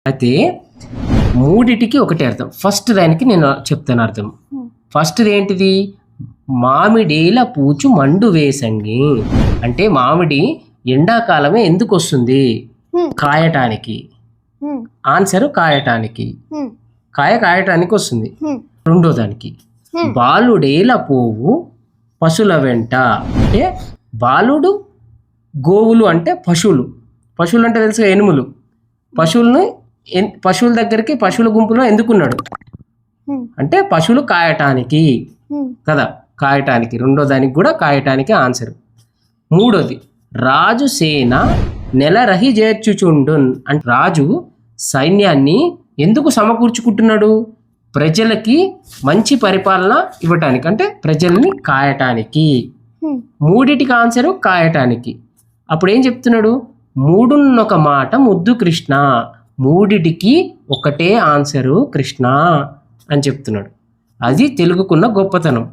అయితే మూడిటికి ఒకటే అర్థం. ఫస్ట్ దానికి నేను చెప్తాను అర్థం. ఫస్ట్ది ఏంటిది? మామిడేల పూచు మండు వేసంగి అంటే మామిడి ఎండాకాలమే ఎందుకు వస్తుంది? కాయటానికి. ఆన్సర్ కాయటానికి. కాయటానికి వస్తుంది. రెండో దానికి బాలుడేల పోవు పశువుల వెంట అంటే బాలుడు గోవులు అంటే పశువులు. పశువులు అంటే తెలుసు, ఎనుములు. పశువుల దగ్గరికి పశువుల గుంపులో ఎందుకున్నాడు అంటే పశువులు కాయటానికి కదా, కాయటానికి. రెండో దానికి కూడా కాయటానికి ఆన్సర్. మూడోది రాజు సేన నెలరహి చేర్చుచుండున్ అంటే రాజు సైన్యాన్ని ఎందుకు సమకూర్చుకుంటున్నాడు? ప్రజలకి మంచి పరిపాలన ఇవ్వటానికి అంటే ప్రజల్ని కాయటానికి. మూడిటికి ఆన్సరు కాయటానికి. అప్పుడు ఏం చెప్తున్నాడు? మూడున్నొక మాట ముద్దు కృష్ణ, మూడిటికి ఒకటే ఆన్సరు కృష్ణ అని చెప్తున్నాడు. అది తెలుగుకున్న గొప్పతనం.